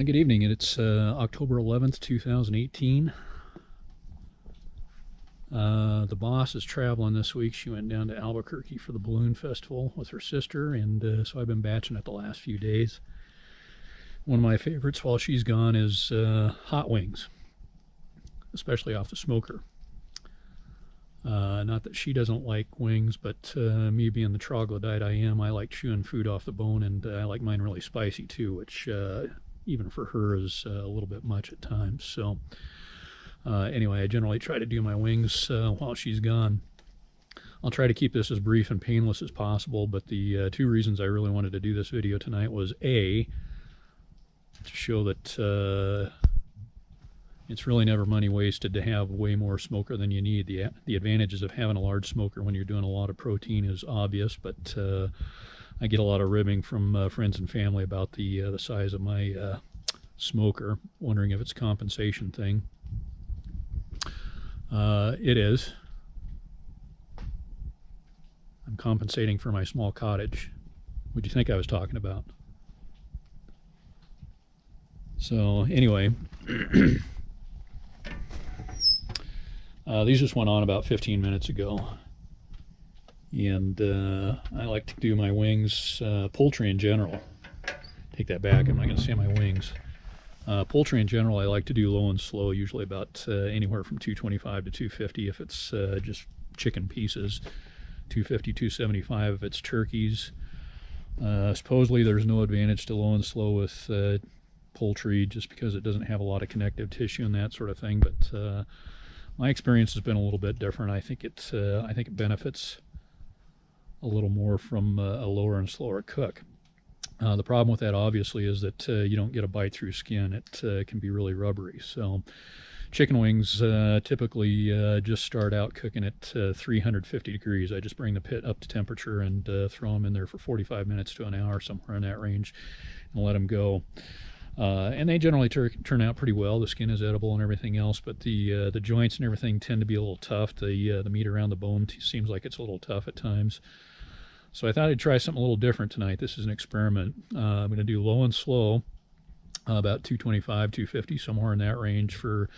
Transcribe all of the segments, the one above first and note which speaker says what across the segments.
Speaker 1: Good evening. It's October 11th, 2018. The boss is traveling this week. She went down to Albuquerque for the balloon festival with her sister, and so I've been batching it the last few days. One of my favorites while she's gone is hot wings, especially off the smoker. Not that she doesn't like wings, but me being the troglodyte I am, I like chewing food off the bone, and I like mine really spicy too, which even for her is a little bit much at times. So anyway, I generally try to do my wings while she's gone. I'll try to keep this as brief and painless as possible, but the two reasons I really wanted to do this video tonight was A, to show that it's really never money wasted to have way more smoker than you need. The advantages of having a large smoker when you're doing a lot of protein is obvious, but I get a lot of ribbing from friends and family about the size of my smoker, wondering if it's a compensation thing. It is. I'm compensating for my small cottage. What do you think I was talking about? So anyway, these just went on about 15 minutes ago. And I like to do my wings, poultry in general. Take that back, I'm not going to say my wings. Poultry in general, I like to do low and slow, usually about anywhere from 225 to 250 if it's just chicken pieces, 250, 275 if it's turkeys. Supposedly there's no advantage to low and slow with poultry just because it doesn't have a lot of connective tissue and that sort of thing, but my experience has been a little bit different. I think it benefits a little more from a lower and slower cook. The problem with that obviously is that you don't get a bite through skin. It can be really rubbery. So chicken wings typically just start out cooking at 350 degrees. I just bring the pit up to temperature and throw them in there for 45 minutes to an hour, somewhere in that range, and let them go. And they generally turn out pretty well. The skin is edible and everything else, but the joints and everything tend to be a little tough. The meat around the bone seems like it's a little tough at times. So I thought I'd try something a little different tonight. This is an experiment. I'm going to do low and slow, about 225, 250, somewhere in that range for,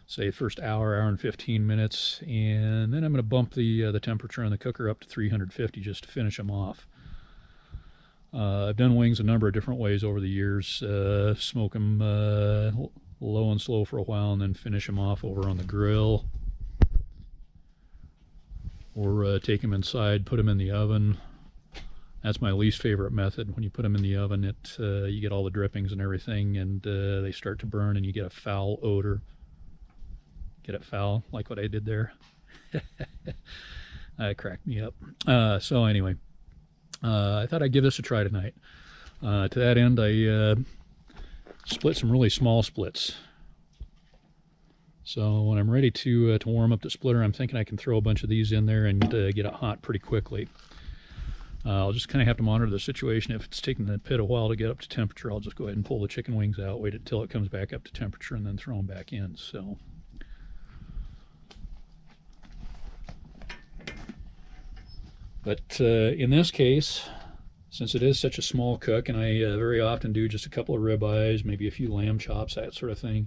Speaker 1: say, first hour and 15 minutes. And then I'm going to bump the temperature on the cooker up to 350 just to finish them off. I've done wings a number of different ways over the years. Smoke them low and slow for a while and then finish them off over on the grill. Or take them inside, put them in the oven. That's my least favorite method. When you put them in the oven, you get all the drippings and everything, and they start to burn, and you get a foul odor. Get it foul, like what I did there? That cracked me up. So anyway, I thought I'd give this a try tonight. To that end, I split some really small splits. So when I'm ready to warm up the splitter, I'm thinking I can throw a bunch of these in there and get it hot pretty quickly. I'll just kind of have to monitor the situation. If it's taking the pit a while to get up to temperature, I'll just go ahead and pull the chicken wings out, wait until it comes back up to temperature, and then throw them back in. So, but in this case, since it is such a small cook, and I very often do just a couple of ribeyes, maybe a few lamb chops, that sort of thing,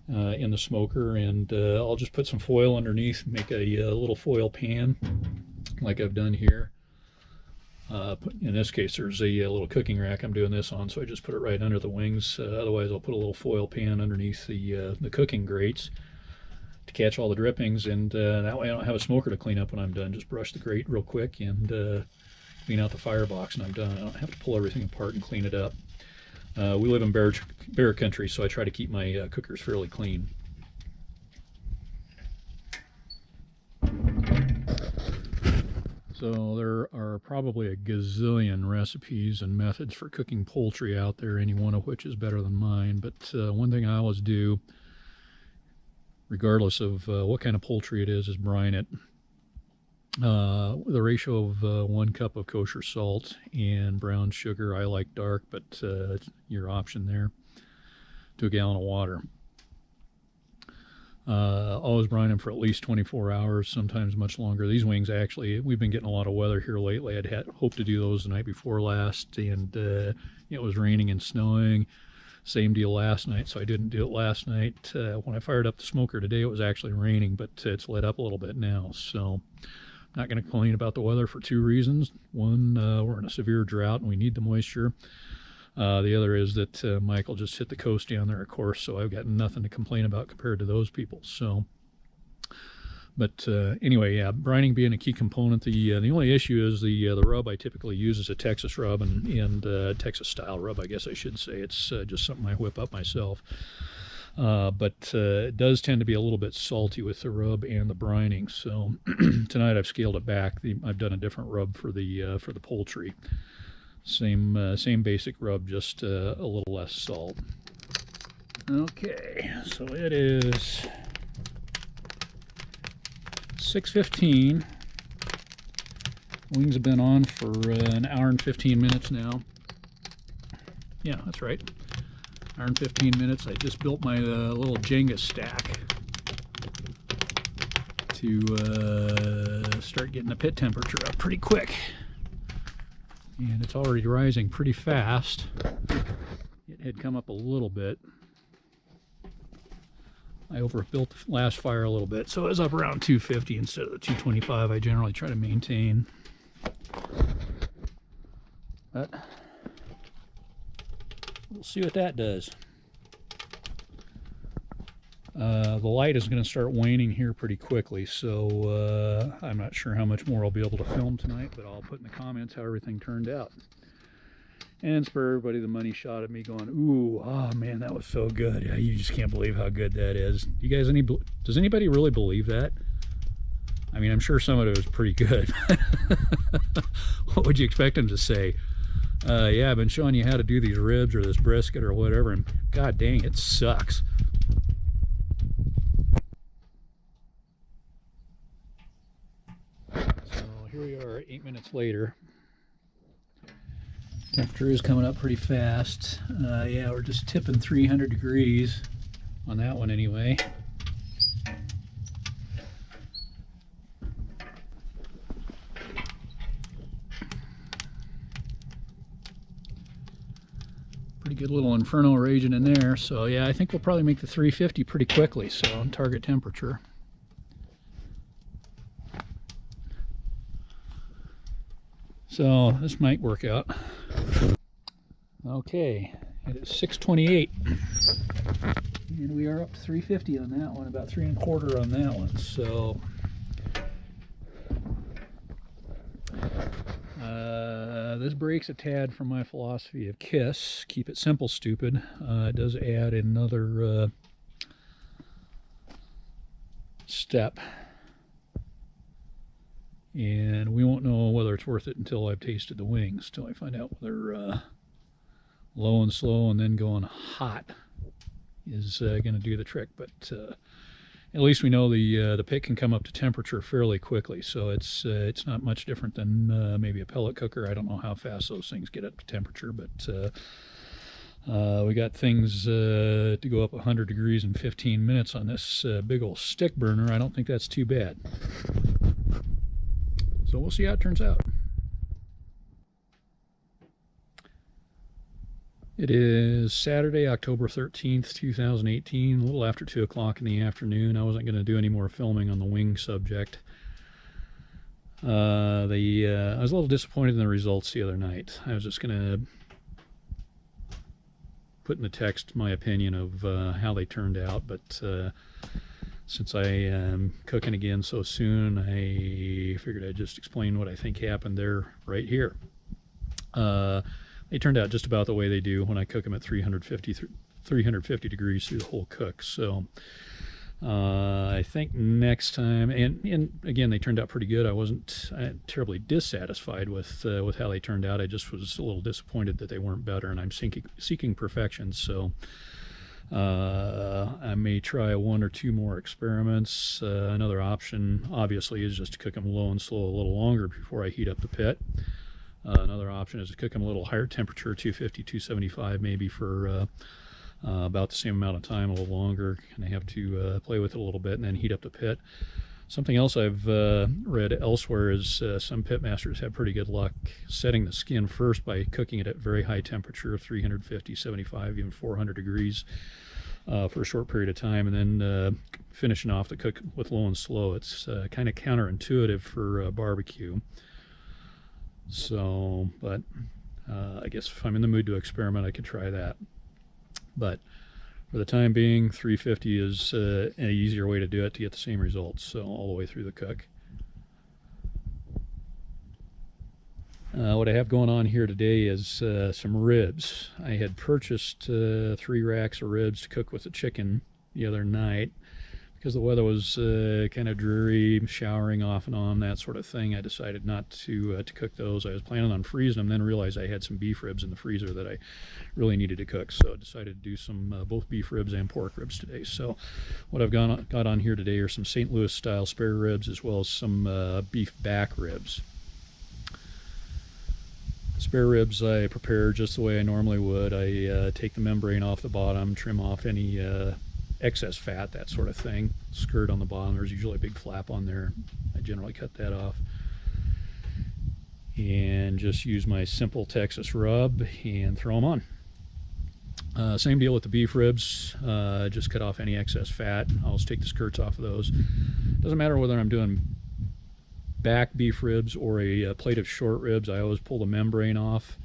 Speaker 1: in the smoker, and I'll just put some foil underneath, make a little foil pan like I've done here. In this case, there's a little cooking rack I'm doing this on, so I just put it right under the wings. Otherwise, I'll put a little foil pan underneath the cooking grates to catch all the drippings, and that way I don't have a smoker to clean up when I'm done. Just brush the grate real quick and clean out the firebox, and I'm done. I don't have to pull everything apart and clean it up. We live in bear country, so I try to keep my cookers fairly clean. So there are probably a gazillion recipes and methods for cooking poultry out there, any one of which is better than mine. But one thing I always do, regardless of what kind of poultry it is brine it with a ratio of 1 cup of kosher salt and brown sugar. I like dark, but your option there, to a gallon of water. Always brine them for at least 24 hours, sometimes much longer. These wings, actually, we've been getting a lot of weather here lately. I'd hoped to do those the night before last, and it was raining and snowing. Same deal last night, so I didn't do it last night. When I fired up the smoker today, it was actually raining, but it's lit up a little bit now. So I'm not going to complain about the weather for two reasons. One, we're in a severe drought and we need the moisture. The other is that Michael just hit the coast down there, of course, so I've got nothing to complain about compared to those people. So, but anyway, yeah, brining being a key component. The only issue is the rub I typically use is a Texas rub and Texas style rub, I guess I should say. It's just something I whip up myself. But it does tend to be a little bit salty with the rub and the brining. So tonight I've scaled it back. I've done a different rub for the poultry. Same basic rub, just a little less salt. Okay, so it is 6:15. Wings have been on for an hour and 15 minutes now. Yeah, that's right. Hour and 15 minutes. I just built my little Jenga stack to start getting the pit temperature up pretty quick. And it's already rising pretty fast. It had come up a little bit. I overbuilt the last fire a little bit, so it was up around 250 instead of the 225 I generally try to maintain. But we'll see what that does. The light is going to start waning here pretty quickly, so I'm not sure how much more I'll be able to film tonight, but I'll put in the comments how everything turned out. And spare everybody the money shot at me going, ooh, oh man, that was so good. Yeah, you just can't believe how good that is. You guys, does anybody really believe that? I mean, I'm sure some of it was pretty good. What would you expect them to say? Yeah, I've been showing you how to do these ribs or this brisket or whatever, and god dang, it sucks. So here we are 8 minutes later. Temperature is coming up pretty fast. Yeah, we're just tipping 300 degrees on that one anyway. Pretty good little inferno raging in there. So yeah, I think we'll probably make the 350 pretty quickly. So target temperature. So this might work out. Okay, it is 6:28, and we are up to 350 on that one, about 3 1/4 on that one. So this breaks a tad from my philosophy of KISS, keep it simple, stupid. It does add another step. And we won't know whether it's worth it until I've tasted the wings, till I find out whether low and slow and then going hot is going to do the trick. But at least we know the pit can come up to temperature fairly quickly, so it's not much different than maybe a pellet cooker. I don't know how fast those things get up to temperature, but we got things to go up 100 degrees in 15 minutes on this big old stick burner. I don't think that's too bad. So we'll see how it turns out. It is Saturday, October 13th, 2018, a little after 2 o'clock in the afternoon. I wasn't going to do any more filming on the wing subject. I was a little disappointed in the results the other night. I was just going to put in the text my opinion of how they turned out, but since I am cooking again so soon, I figured I'd just explain what I think happened there right here. They turned out just about the way they do when I cook them at 350 degrees through the whole cook. So I think next time, and again, they turned out pretty good. I wasn't terribly dissatisfied with how they turned out. I just was a little disappointed that they weren't better, and I'm seeking perfection. So I may try 1 or 2 more experiments. Another option, obviously, is just to cook them low and slow a little longer before I heat up the pit. Another option is to cook them a little higher temperature, 250, 275 maybe, for about the same amount of time, a little longer. And I have to play with it a little bit and then heat up the pit. Something else I've read elsewhere is some pitmasters have pretty good luck setting the skin first by cooking it at very high temperature, 350, 75, even 400 degrees for a short period of time, and then finishing off the cook with low and slow. It's kind of counterintuitive for barbecue. So, but I guess if I'm in the mood to experiment, I could try that. But for the time being, 350 is an easier way to do it to get the same results, so all the way through the cook. What I have going on here today is some ribs. I had purchased 3 racks of ribs to cook with the chicken the other night. Because the weather was kind of dreary, showering off and on, that sort of thing, I decided not to cook those. I was planning on freezing them, then realized I had some beef ribs in the freezer that I really needed to cook. So I decided to do some both beef ribs and pork ribs today. So what I've got on here today are some St. Louis style spare ribs, as well as some beef back ribs. Spare ribs I prepare just the way I normally would. I take the membrane off the bottom, trim off any excess fat, that sort of thing. Skirt on the bottom, there's usually a big flap on there. I generally cut that off. And just use my simple Texas rub and throw them on. Same deal with the beef ribs. Just cut off any excess fat. I'll just take the skirts off of those. Doesn't matter whether I'm doing back beef ribs or a plate of short ribs, I always pull the membrane off.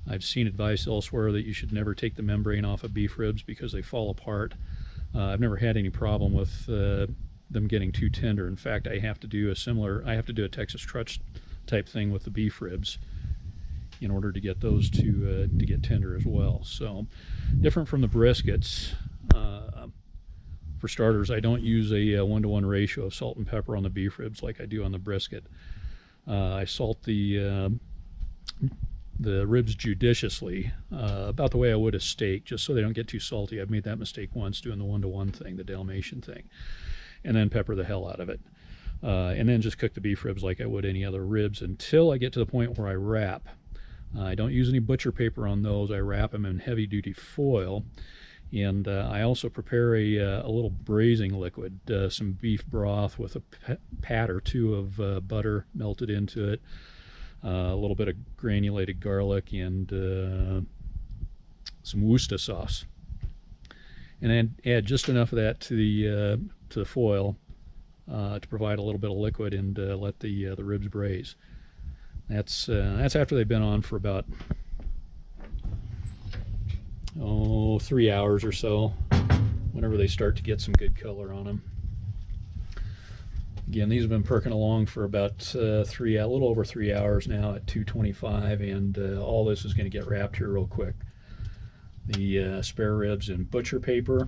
Speaker 1: I've seen advice elsewhere that you should never take the membrane off of beef ribs because they fall apart. I've never had any problem with them getting too tender. In fact, I have to do a Texas crutch type thing with the beef ribs in order to get those to get tender as well. So, different from the briskets. For starters, I don't use a 1-to-1 ratio of salt and pepper on the beef ribs like I do on the brisket. I salt the ribs judiciously, about the way I would a steak, just so they don't get too salty. I've made that mistake once doing the 1-to-1 thing, the Dalmatian thing, and then pepper the hell out of it. And then just cook the beef ribs like I would any other ribs until I get to the point where I wrap. I don't use any butcher paper on those. I wrap them in heavy-duty foil. And I also prepare a little braising liquid, some beef broth with a pat or two of butter melted into it, a little bit of granulated garlic, and some Worcester sauce. And then add just enough of that to the foil to provide a little bit of liquid and let the ribs braise. That's after they've been on for about 3 hours or so, whenever they start to get some good color on them. Again, these have been perking along for about a little over 3 hours now at 225, and all this is going to get wrapped here real quick. The spare ribs in butcher paper,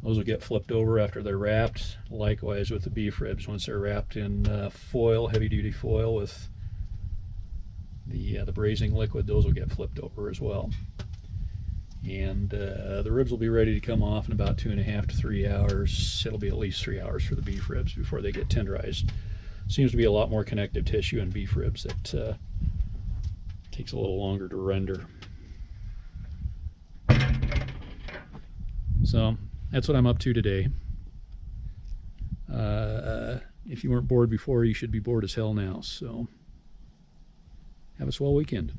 Speaker 1: those will get flipped over after they're wrapped. Likewise with the beef ribs, once they're wrapped in foil, heavy-duty foil with the braising liquid, those will get flipped over as well. And the ribs will be ready to come off in about 2.5 to 3 hours. It'll be at least 3 hours for the beef ribs before they get tenderized. Seems to be a lot more connective tissue in beef ribs that takes a little longer to render. So that's what I'm up to today. If you weren't bored before, you should be bored as hell now. So have a swell weekend.